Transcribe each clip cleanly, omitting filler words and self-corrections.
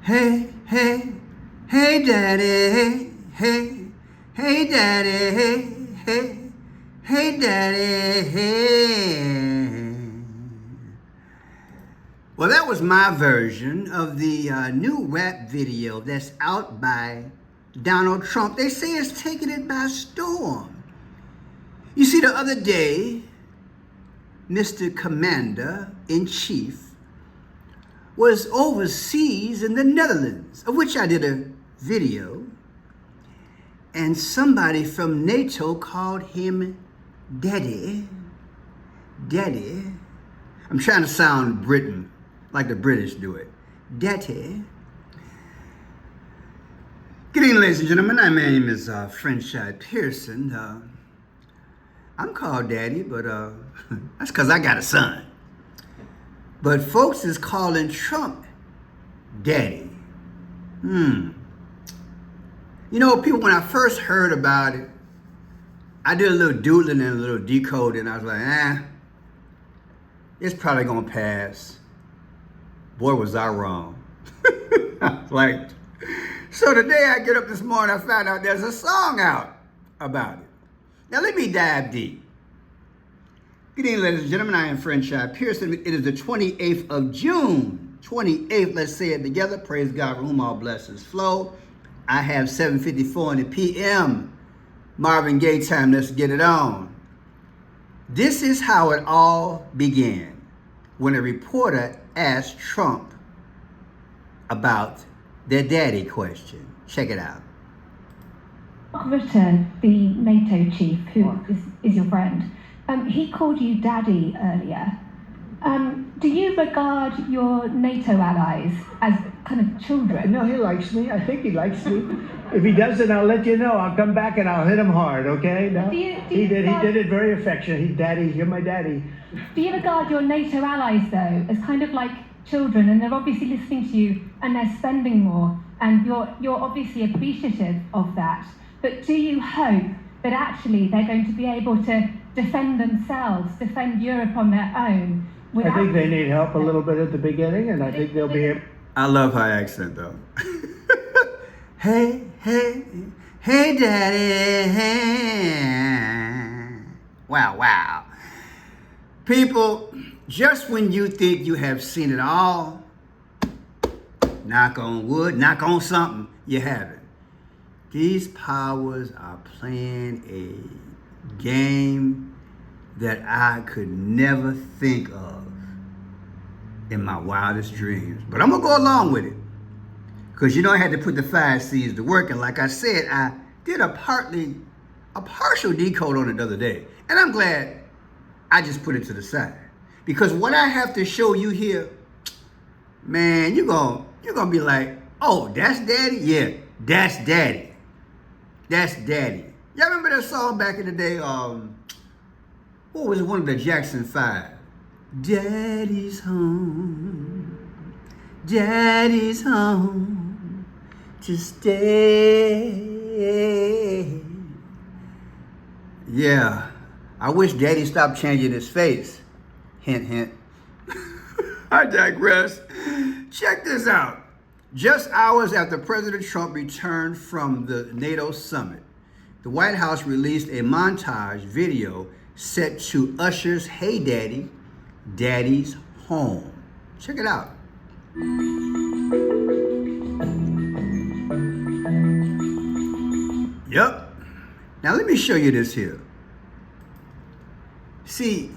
Hey, hey, hey, daddy, hey, hey, daddy, hey, hey, daddy, hey. Well, that was my version of the new rap video that's out by Donald Trump. They say it's taking it by storm. You see, the other day, Mr. Commander-in-Chief was overseas in the Netherlands, of which I did a video, and somebody from NATO called him Daddy. Daddy. I'm trying to sound Britain, like the British do it. Daddy. Good evening, ladies and gentlemen. My name is Frenchie Pearson. I'm called Daddy, but that's because I got a son. But folks is calling Trump Daddy. You know, people, when I first heard about it, I did a little doodling and a little decoding. I was like, it's probably gonna pass. Boy, was I wrong. Like, so today I get up this morning, I found out there's a song out about it. Now let me dive deep. Good evening, ladies and gentlemen. I am Frenchie Pearson. It is the 28th of June. 28th, let's say it together. Praise God, from whom all blessings flow. I have 7:54 in the p.m. Marvin Gaye time. Let's get it on. This is how it all began when a reporter asked Trump about their daddy question. Check it out. Rutte, the NATO chief, who is your friend, he called you daddy earlier. Do you regard your NATO allies as kind of children? No, he likes me. I think he likes me. If he doesn't, I'll let you know. I'll come back and I'll hit him hard, okay? No? He did it very affectionate. Daddy, you're my daddy. Do you regard your NATO allies, though, as kind of like children, and they're obviously listening to you and they're spending more, and you're obviously appreciative of that, but do you hope that actually they're going to be able to defend themselves, defend Europe on their own? I think they need help a little bit at the beginning, and I think they'll be able. I love her accent, though. Hey, hey, hey, daddy, hey. Wow. People, just when you think you have seen it all, knock on wood, knock on something, you haven't. These powers are playing a game that I could never think of in my wildest dreams. But I'm gonna go along with it. Because you know I had to put the 5 C's to work, and like I said, I did a partial decode on it the other day. And I'm glad I just put it to the side. Because what I have to show you here, man, you're gonna be like, oh, that's daddy? Yeah, that's daddy. That's daddy. Y'all remember that song back in the day? What was it, one of the Jackson 5? Daddy's home. Daddy's home to stay. Yeah, I wish Daddy stopped changing his face. Hint, hint. I digress. Check this out. Just hours after President Trump returned from the NATO summit, the White House released a montage video set to Usher's Hey Daddy, Daddy's Home. Check it out. Yep. Now let me show you this here. See,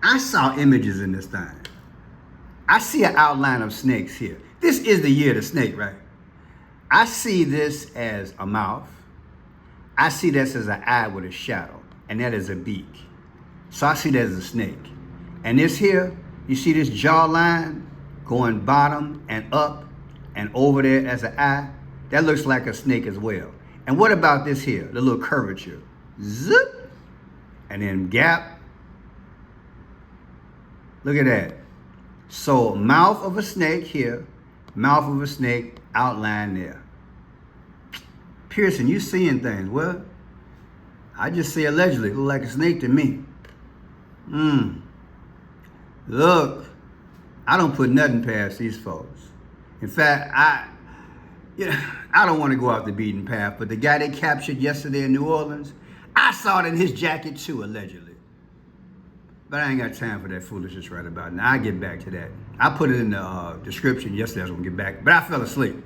I saw images in this thing. I see an outline of snakes here. This is the year of the snake, right? I see this as a mouth. I see this as an eye with a shadow, and that is a beak. So I see that as a snake. And this here, you see this jawline going bottom and up and over there as an eye? That looks like a snake as well. And what about this here, the little curvature? Zip, and then gap. Look at that. So mouth of a snake here, mouth of a snake outline there. Pearson, you seeing things. Well, I just say allegedly, look like a snake to me. Look, I don't put nothing past these folks. In fact, I don't want to go off the beaten path, but the guy they captured yesterday in New Orleans, I saw it in his jacket too, allegedly. But I ain't got time for that foolishness right about now. I'll get back to that. I put it in the description yesterday. I was going to get back, but I fell asleep.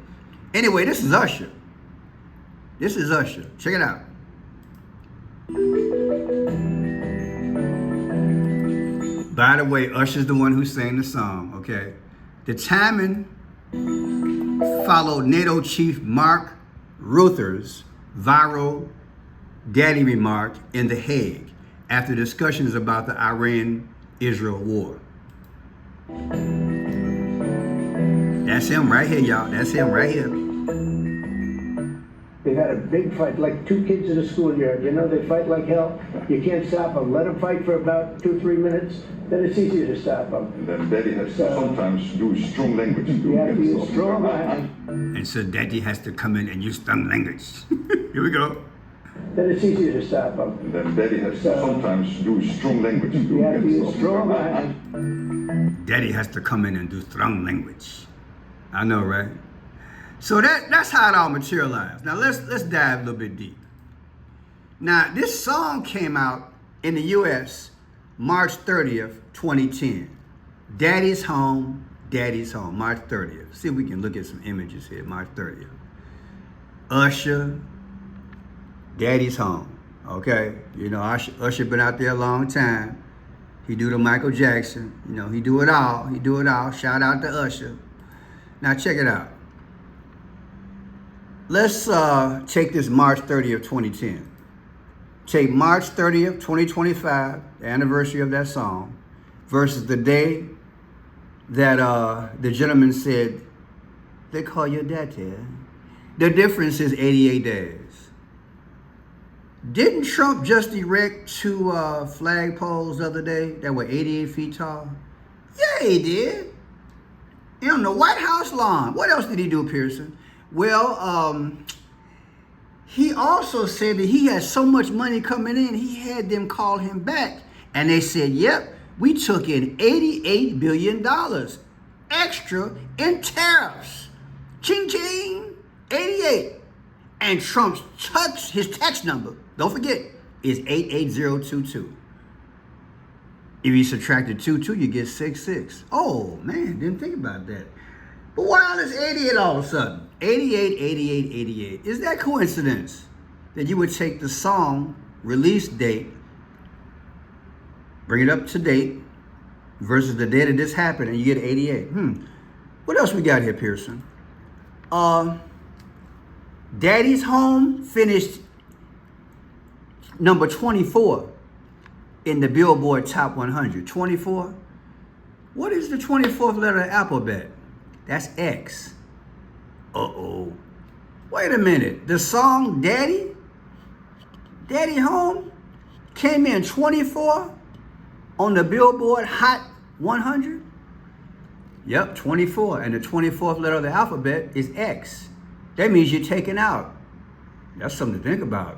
Anyway, this is Usher. This is Usher. Check it out. By the way, Usher's the one who sang the song, okay? The timing followed NATO Chief Mark Ruther's viral daddy remark in The Hague after discussions about the Iran-Israel war. That's him right here, y'all. That's him right here. They've had a big fight, like two kids in a schoolyard. You know, they fight like hell. You can't stop them. Let them fight for about 2-3 minutes, then it's easier to stop them. And then daddy has to sometimes use strong language. You have to use strong language. And so daddy has to come in and use strong language. Here we go. Then it's easier to stop them. And then daddy has to sometimes use strong language. You have to use strong language. Daddy has to come in and do strong language. I know, right? So that's how it all materialized. Now let's dive a little bit deep. Now this song came out in the U.S. March 30th, 2010. Daddy's Home, Daddy's Home, March 30th. See if we can look at some images here, March 30th. Usher, Daddy's Home, okay? You know, Usher been out there a long time. He do the Michael Jackson, you know, he do it all. He do it all. Shout out to Usher. Now check it out. Let's take this March 30th, 2010. Take March 30th, 2025, the anniversary of that song, versus the day that the gentleman said, they call your daddy. The difference is 88 days. Didn't Trump just erect two flagpoles the other day that were 88 feet tall? Yeah, he did. And on the White House lawn. What else did he do, Pearson? Well, he also said that he had so much money coming in, he had them call him back. And they said, yep, we took in $88 billion extra in tariffs. Ching, ching, 88. And Trump's his tax number, don't forget, is 88022. If you subtracted 22, you get 66. Oh, man, didn't think about that. But why is 88 all of a sudden? 88, 88, 88. Is that coincidence that you would take the song release date, bring it up to date, versus the day that this happened, and you get 88? What else we got here, Pearson? Daddy's Home finished number 24 in the Billboard Top 100. 24? What is the 24th letter of the alphabet? That's X. Uh-oh. Wait a minute. The song Daddy Home came in 24 on the Billboard Hot 100? Yep, 24. And the 24th letter of the alphabet is X. That means you're taken out. That's something to think about.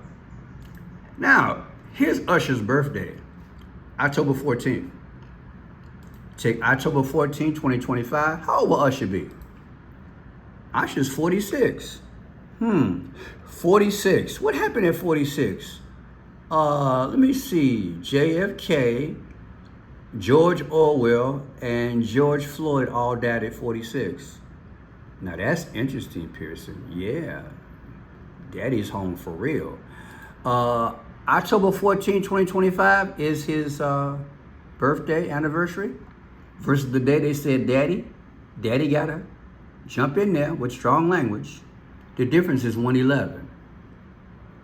Now, here's Usher's birthday, October 14th. Take October 14, 2025. How old will Usher be? Usher's 46. 46. What happened at 46? Let me see. JFK, George Orwell, and George Floyd all died at 46. Now that's interesting, Pearson. Yeah. Daddy's home for real. October 14, 2025 is his birthday anniversary. Versus the day they said daddy gotta jump in there with strong language. The difference is 111.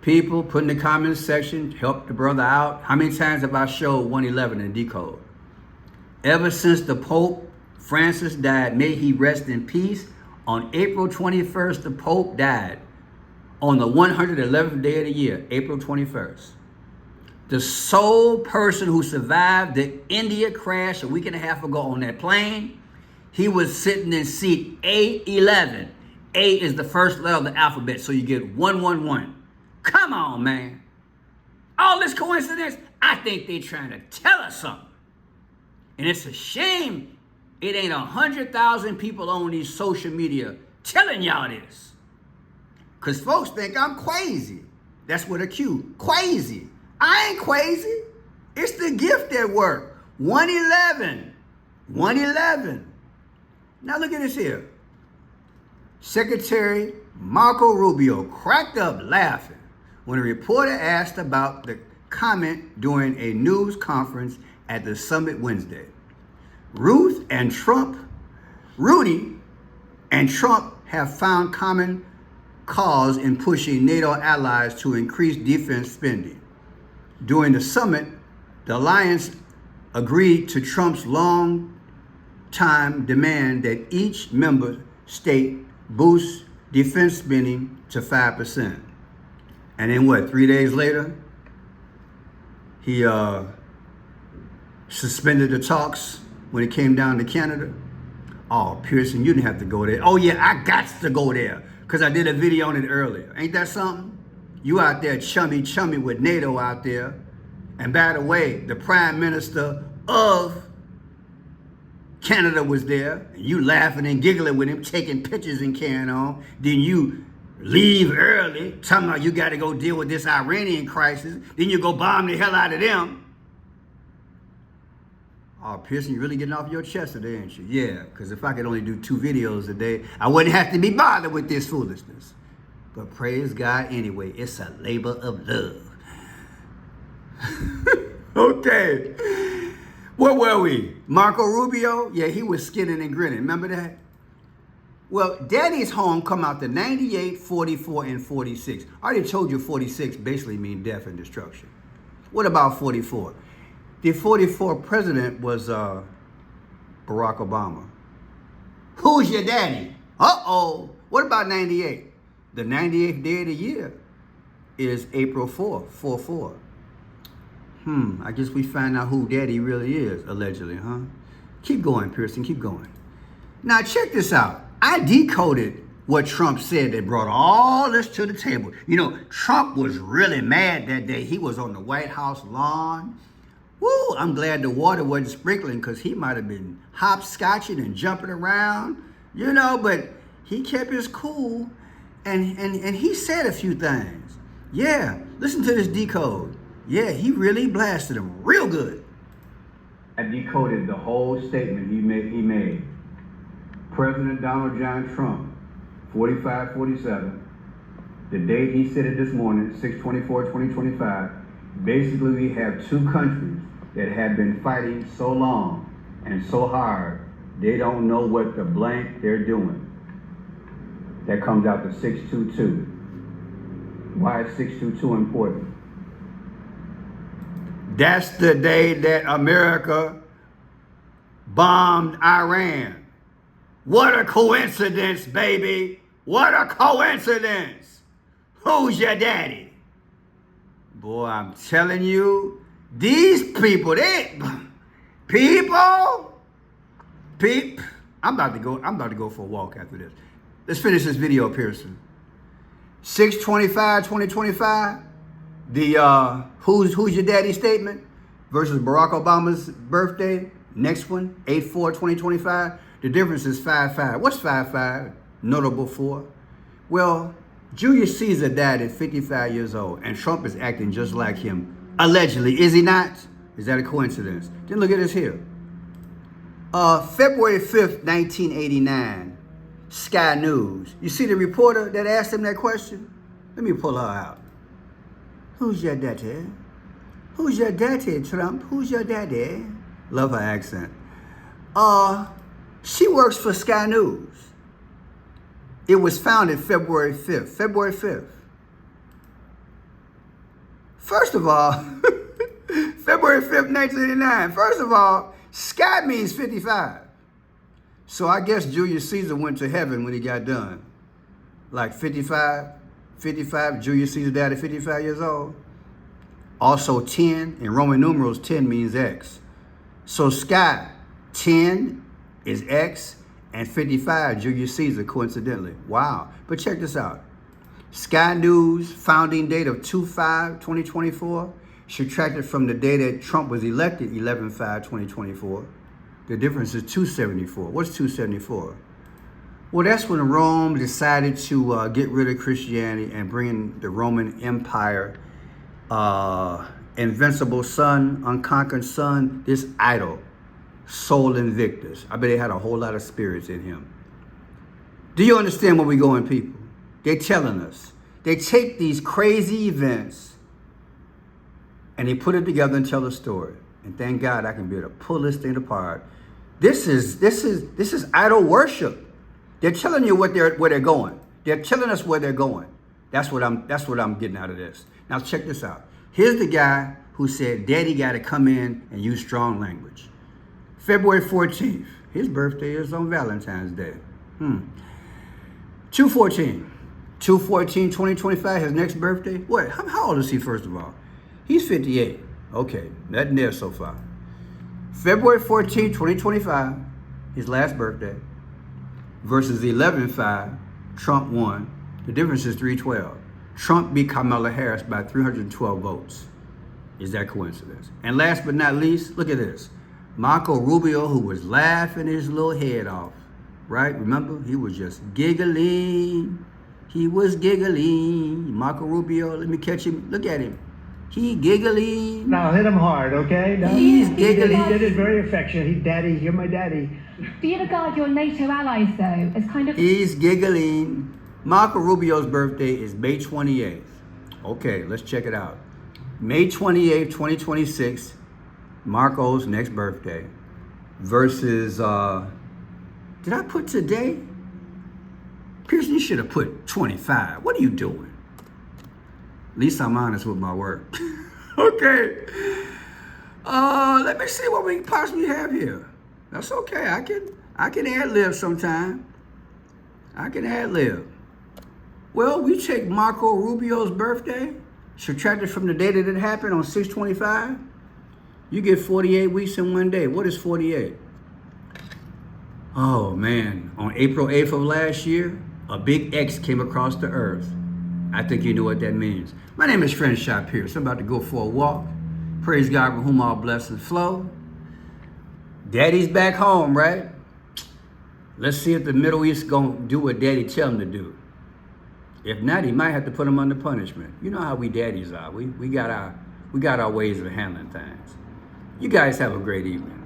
People put in the comments section, help the brother out. How many times have I showed 111 in decode? Ever since the Pope Francis died, may he rest in peace, on April 21st, the Pope died. On the 111th day of the year, April 21st. The sole person who survived the India crash a week and a half ago on that plane, he was sitting in seat A11. A is the first letter of the alphabet, so you get 111. Come on, man. All this coincidence? I think they're trying to tell us something. And it's a shame it ain't 100,000 people on these social media telling y'all this. Because folks think I'm crazy. That's what a Q, crazy. I ain't crazy. It's the gift at work. 111. 111. Now look at this here. Secretary Marco Rubio cracked up laughing when a reporter asked about the comment during a news conference at the summit Wednesday. Rudy and Trump have found common cause in pushing NATO allies to increase defense spending. During the summit, the alliance agreed to Trump's long-time demand that each member state boost defense spending to 5%. And then what, 3 days later, he suspended the talks when it came down to Canada. Oh, Pearson, you didn't have to go there. Oh yeah, I got to go there because I did a video on it earlier. Ain't that something? You out there chummy with NATO out there. And by the way, the Prime Minister of Canada was there. And you laughing and giggling with him, taking pictures and carrying on. Then you leave early, talking about you got to go deal with this Iranian crisis. Then you go bomb the hell out of them. Oh, Pearson, you're really getting off your chest today, ain't you? Yeah, because if I could only do 2 videos a day, I wouldn't have to be bothered with this foolishness. But praise God anyway, it's a labor of love. Okay. Where were we? Marco Rubio? Yeah, he was skinning and grinning. Remember that? Well, Daddy's home come out to 98, 44, and 46. I already told you 46 basically means death and destruction. What about 44? The 44th president was Barack Obama. Who's your daddy? Uh-oh. What about 98? The 98th day of the year is April 4th, 4-4. I guess we find out who daddy really is, allegedly, huh? Keep going, Pearson, keep going. Now, check this out. I decoded what Trump said that brought all this to the table. You know, Trump was really mad that day. He was on the White House lawn. Woo, I'm glad the water wasn't sprinkling because he might have been hopscotching and jumping around, you know, but he kept his cool and he said a few things. Yeah, listen to this decode. Yeah, he really blasted him real good. I decoded the whole statement he made. President Donald John Trump, 45-47, the date he said it this morning, 6/24/2025, basically we have 2 countries that have been fighting so long and so hard, they don't know what the blank they're doing. That comes out to 622. Why is 622 important? That's the day that America bombed Iran. What a coincidence, baby. What a coincidence. Who's your daddy? Boy, I'm telling you, these people, I'm about to go for a walk after this. Let's finish this video, Pearson. 6/25/2025, the who's your daddy statement versus Barack Obama's birthday. Next one, 8/4/2025. The difference is 5/5. What's 5/5 notable for? Well, Julius Caesar died at 55 years old, and Trump is acting just like him. Allegedly, is he not? Is that a coincidence? Then look at this here. February 5th, 1989, Sky News. You see the reporter that asked him that question? Let me pull her out. Who's your daddy? Who's your daddy, Trump? Who's your daddy? Love her accent. She works for Sky News. It was founded February 5th. February 5th. First of all, February 5th, 1989. First of all, Sky means 55. So I guess Julius Caesar went to heaven when he got done. Like 55, Julius Caesar died at 55 years old. Also 10, in Roman numerals, 10 means X. So Sky, 10 is X, and 55, Julius Caesar, coincidentally. Wow. But check this out. Sky News, founding date of 2/5/2024, subtracted from the day that Trump was elected, 11/5/2024. The difference is 274. What's 274? Well, that's when Rome decided to get rid of Christianity and bring in the Roman Empire, invincible sun, unconquered sun, this idol, Sol Invictus. I bet he had a whole lot of spirits in him. Do you understand where we're going, people? They're telling us. They take these crazy events and they put it together and tell a story. And thank God I can be able to pull this thing apart. This is idol worship. They're telling you where they're going. They're telling us where they're going. That's what I'm getting out of this. Now check this out. Here's the guy who said Daddy got to come in and use strong language. February 14th. His birthday is on Valentine's Day. 2/14/2025, his next birthday. What? How old is he, first of all? He's 58. Okay, nothing there so far. February 14th, 2025, his last birthday, versus 11/5, Trump won. The difference is 312. Trump beat Kamala Harris by 312 votes. Is that coincidence? And last but not least, look at this. Marco Rubio, who was laughing his little head off, right? Remember? He was just giggling. He was giggling. Marco Rubio, let me catch him. Look at him. He giggling. Now hit him hard, okay? No, He's he giggling. did it very affectionate. He, Daddy, you're my daddy. Do you regard your NATO allies, though, as kind of... He's giggling. Marco Rubio's birthday is May 28th. Okay, let's check it out. May 28th, 2026, Marco's next birthday, versus, did I put today? Pearson, you should have put 25. What are you doing? At least I'm honest with my work. Okay. Let me see what we possibly have here. That's okay. I can ad-lib sometime. I can ad-lib. Well, we take Marco Rubio's birthday, subtract it from the date that it happened on 6/25. You get 48 weeks in one day. What is 48? Oh man, on April 8th of last year, a big X came across the earth. I think you know what that means. My name is Friendship Pierce. I'm about to go for a walk. Praise God, with whom all blessings flow. Daddy's back home, right? Let's see if the Middle East gonna do what Daddy tell him to do. If not, he might have to put him under punishment. You know how we daddies are. We got our ways of handling things. You guys have a great evening.